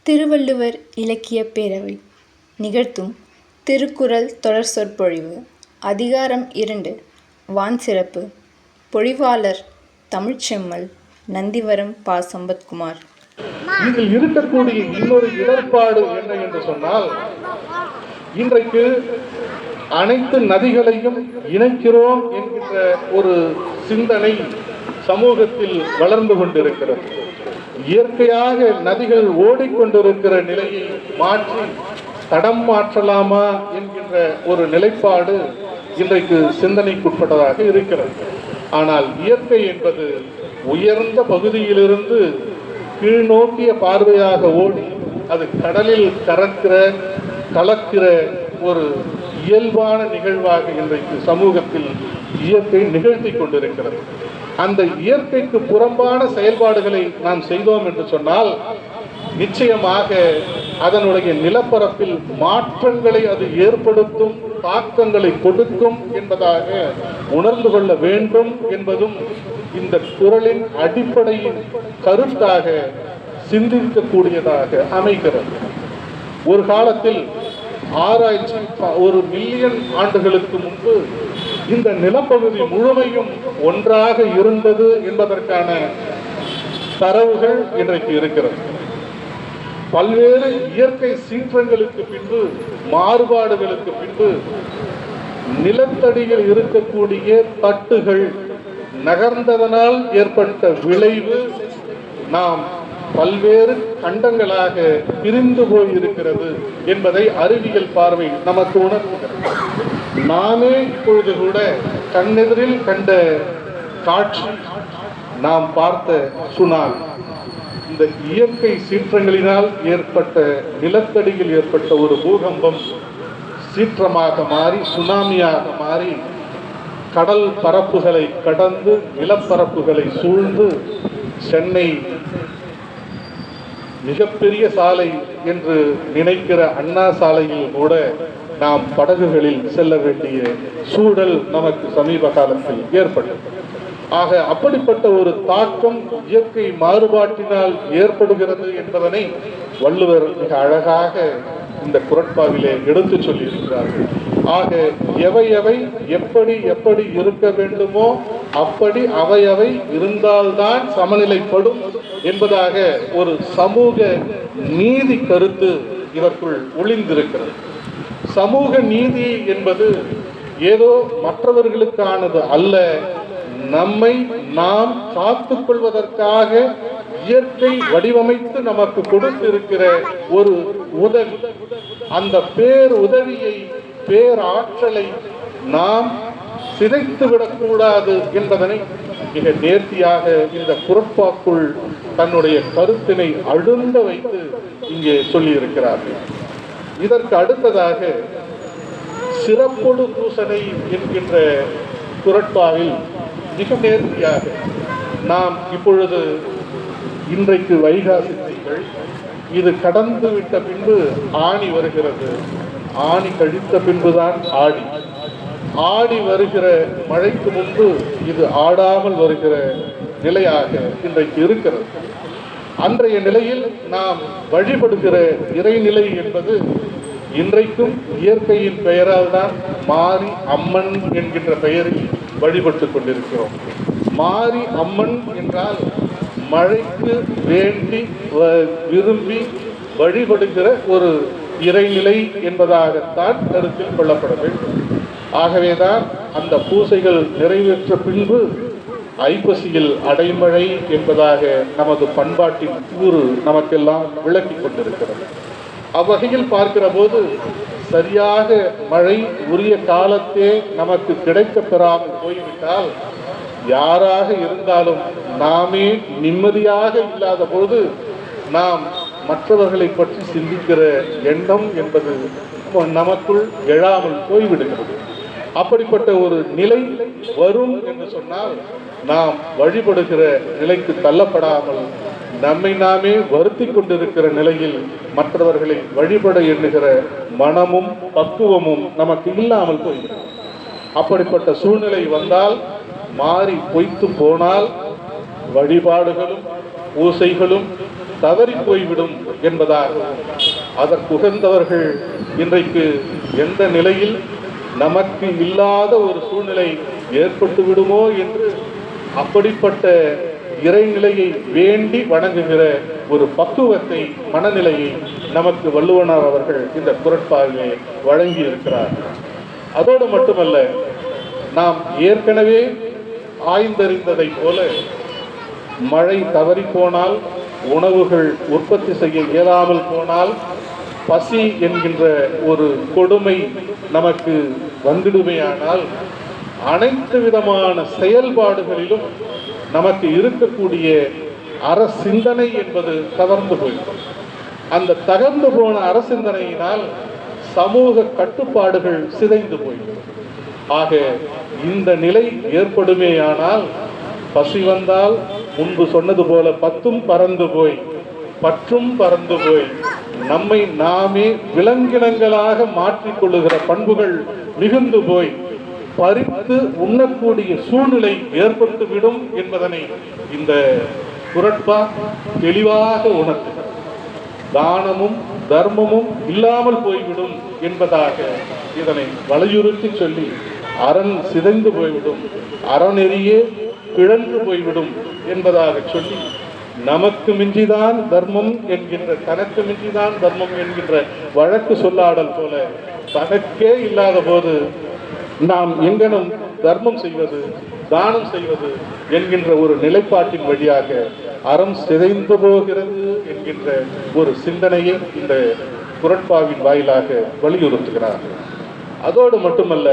திருவள்ளுவர் இலக்கிய பேரவை நிகழ்த்தும் திருக்குறள் தொடர் சொற்பொழிவு. அதிகாரம் 2 வான்சிறப்பு. பொழிவாளர் தமிழ்ச்செம்மல், நந்திவரம் பா. சம்பத்குமார். இதில் இருக்கக்கூடிய இன்னொரு இடர்பாடு என்ன என்று சொன்னால், இன்றைக்கு அனைத்து நதிகளையும் இணைக்கிறோம் என்கின்ற ஒரு சிந்தனை சமூகத்தில் வளர்ந்து கொண்டிருக்கிறது. இயற்கையாக நதிகள் ஓடிக்கொண்டிருக்கிற நிலையை மாற்றி தடம் மாற்றலாமா என்கின்ற ஒரு நிலைப்பாடு இன்றைக்கு சிந்தனைக்குட்பட்டதாக இருக்கிறது. ஆனால் இயற்கை என்பது உயர்ந்த பகுதியிலிருந்து கீழ்நோக்கிய பார்வையாக ஓடி அது கடலில் கலக்கிற ஒரு இயல்பான நிகழ்வாக இன்றைக்கு சமூகத்தில் இயற்கை நிகழ்த்தி கொண்டிருக்கிறது. அந்த இயற்கைக்கு புறம்பான செயல்பாடுகளை நாம் செய்தோம் என்று சொன்னால், நிச்சயமாக அதனுடைய நிலப்பரப்பில் மாற்றங்களை அது ஏற்படுத்தும், தாக்கங்களை கொடுக்கும் என்பதாக உணர்ந்து கொள்ள வேண்டும் என்பதும் இந்த குறளின் அடிப்படையின் கருத்தாக சிந்திக்கக்கூடியதாக அமைகிறது. ஒரு காலத்தில் ஆராய்ச்சி 1 மில்லியன் ஆண்டுகளுக்கு முன்பு இந்த நிலப்பகுதி முழுமையும் ஒன்றாக இருந்தது என்பதற்கான தரவுகள் இன்றைக்கு இருக்கிறது. பல்வேறு இயற்கை சீற்றங்களுக்கு பின்பு, மாறுபாடுகளுக்கு பின்பு நிலத்தடியில் இருக்கக்கூடிய தட்டுகள் நகர்ந்ததனால் ஏற்பட்ட விளைவு நாம் பல்வேறு கண்டங்களாக பிரிந்து போயிருக்கிறது என்பதை அறிவியல் பார்வை நமக்கு உணர்த்துகிறது. நாமே இப்பொழுது கூட கண்ணெதிரில் கண்ட காட்சி, நாம் பார்த்த சுனாமி, இந்த இயற்கை சீற்றங்களினால் ஏற்பட்ட, நிலத்தடியில் ஏற்பட்ட ஒரு பூகம்பம் சீற்றமாக மாறி, சுனாமியாக மாறி, கடல் பரப்புகளை கடந்து நிலப்பரப்புகளை சூழ்ந்து சென்னை மிகப்பெரிய சாலை என்று நினைக்கிற அண்ணா சாலையில் கூட நாம் படகுகளில் செல்ல வேண்டிய சூழல் நமக்கு சமீப காலத்தில் ஏற்பட்டது. ஆக அப்படிப்பட்ட ஒரு தாக்கம் இயற்கை மாறுபாட்டினால் ஏற்படுகிறது என்பதனை வள்ளுவர் மிக அழகாக இந்த குறட்பாவிலே எடுத்து சொல்லியிருக்கிறார்கள். ஆக எவை எப்படி எப்படி இருக்க வேண்டுமோ அப்படி அவை இருந்தால்தான் சமநிலைப்படும் என்பதாக ஒரு சமூக நீதி கருத்து இதற்குள் ஒளிந்திருக்கிறது. சமூக நீதி என்பது ஏதோ மற்றவர்களுக்கானது அல்ல, நம்மை நாம் காத்துக் கொள்வதற்காக இயற்கை வடிவமைத்து நமக்கு கொடுத்திருக்கிற ஒரு உதவி. அந்த பேருதவியை, பேராற்றலை நாம் சிதைத்துவிடக்கூடாது என்பதனை மிக நேர்த்தியாக இந்த குறட்பாக்குள் தன்னுடைய கருத்தினை அழுந்த வைத்து இங்கே சொல்லியிருக்கிறார்கள். இதற்கு அடுத்ததாக சிறப்பொடு பூசனை என்கின்ற குறட்பாவில் மிக நேர்த்தியாக நாம் இப்பொழுது இன்றைக்கு வைகாசி திங்கள், இது கடந்து விட்ட பின்பு ஆணி வருகிறது, ஆணி கழித்த பின்புதான் ஆடி, ஆடி வருகிற மழைக்கு முன்பு இது ஆடாமல் வருகிற நிலையாக இன்றைக்கு இருக்கிறது. அன்றைய நிலையில் நாம் வழிபடுகிற இறைநிலை என்பது இன்றைக்கும் இயற்கையின் பெயரால் தான் மாரி அம்மன் என்கின்ற பெயரில் வழிபட்டு கொண்டிருக்கிறோம். மாரி அம்மன் என்றால் மழைக்கு வேண்டி விரும்பி வழிபடுகிற ஒரு இறைநிலை என்பதாகத்தான் கருத்தில் கொள்ளப்பட வேண்டும். ஆகவேதான் அந்த பூசைகள் நிறைவேற்ற பின்பு ஐப்பசியில் அடைமழை என்பதாக நமது பண்பாட்டின் கூறு நமக்கெல்லாம் விளக்கி கொண்டிருக்கிறது. அவ்வகையில் பார்க்கிற போது சரியாக மழை உரிய காலத்தே நமக்கு கிடைக்க பெறாமல் போய்விட்டால், யாராக இருந்தாலும் நாமே நிம்மதியாக இல்லாத போது நாம் மற்றவர்களை பற்றி சிந்திக்கிற எண்ணம் என்பது நமக்குள் எழாமல் போய்விடுகிறது. அப்படிப்பட்ட ஒரு நிலை வரும் என்று சொன்னால், நாம் வழிபடுகிற நிலைக்கு தள்ளப்படாமல் நம்மை நாமே வருத்தி கொண்டிருக்கிற நிலையில் மற்றவர்களை வழிபட எண்ணுகிற மனமும் பக்குவமும் நமக்கு இல்லாமல் போய்விடும். அப்படிப்பட்ட சூழ்நிலை வந்தால், மாறி பொய்த்து போனால், வழிபாடுகளும் பூசைகளும் தவறி போய்விடும் என்பதாகும். அதற்குகந்தவர்கள் இன்றைக்கு எந்த நிலையில் நமக்கு இல்லாத ஒரு சூழ்நிலை ஏற்பட்டு விடுமோ என்று அப்படிப்பட்ட இறைநிலையை வேண்டி வணங்குகிற ஒரு பக்குவத்தை, மனநிலையை நமக்கு வள்ளுவனார் அவர்கள் இந்த குறட்பாவிலே வழங்கி இருக்கிறார். அதோடு மட்டுமல்ல, நாம் ஏற்கனவே ஆய்ந்தறிந்ததை போல மழை தவறி போனால், உணவுகள் உற்பத்தி செய்ய இயலாமல் போனால், பசி என்கின்ற ஒரு கொடுமை நமக்கு வந்துடுமையானால், அனைத்து விதமான செயல்பாடுகளிலும் நமக்கு இருக்கக்கூடிய அறசிந்தனை என்பது தகர்ந்து போய்விடும். அந்த தகர்ந்து போன அறசிந்தனையினால் சமூக கட்டுப்பாடுகள் சிதைந்து போய்விடும். ஆக இந்த நிலை ஏற்படுமேயானால், பசி வந்தால் முன்பு சொன்னது போல பத்தும் பறந்து போய் பற்றும் பறந்து போய் நம்மை நாமே விலங்கினங்களாக மாற்றிக்கொள்ளுகிற பண்புகள் மிகுந்து போய் பறித்து உண்ணக்கூடிய சூழ்நிலை ஏற்பட்டுவிடும் என்பதனை இந்த குறட்பா தெளிவாக உணர்த்து. தானமும் தர்மமும் இல்லாமல் போய்விடும் என்பதாக இதனை வலியுறுத்தி சொல்லி, அரண் சிதைந்து போய்விடும், அறநெறியே பிழந்து போய்விடும் என்பதாக சொல்லி, நமக்கு மிஞ்சிதான் தர்மம் என்கின்ற, தனக்கு மிஞ்சிதான் தர்மம் என்கின்ற வழக்கு சொல்லாடல் போல, தனக்கே இல்லாத போது நாம் எங்கனும் தர்மம் செய்வது, தானம் செய்வது என்கின்ற ஒரு நிலைப்பாட்டின் வழியாக அறம் சிதைந்து போகிறது என்கின்ற ஒரு சிந்தனையை இந்த குறட்பாவின் வாயிலாக வலியுறுத்துகிறார். அதோடு மட்டுமல்ல,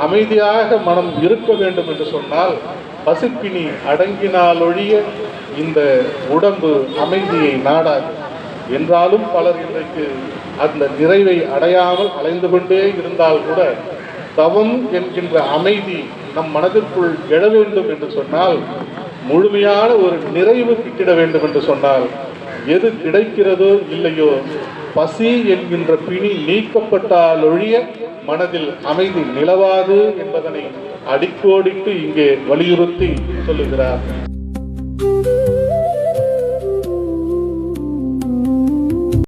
அமைதியாக மனம் இருக்க வேண்டும் என்று சொன்னால் பசிப்பினி அடங்கினாலொழிய இந்த உடம்பு அமைதியை நாடாது. என்றாலும் பலர் இன்றைக்கு அந்த நிறைவை அடையாமல் அலைந்து கொண்டே இருந்தால் கூட, தவம் என்கின்ற அமைதி நம் மனதிற்குள் எழ வேண்டும் என்று சொன்னால், முழுமையான ஒரு நிறைவு கிட்டிட வேண்டும் என்று சொன்னால், எது கிடைக்கிறதோ இல்லையோ, பசி என்கின்ற பிணி நீக்கப்பட்டாலொழிய மனதில் அமைதி நிலவாது என்பதனை அடிக்கோடிட்டு இங்கே வலியுறுத்தி சொல்லுகிறார்.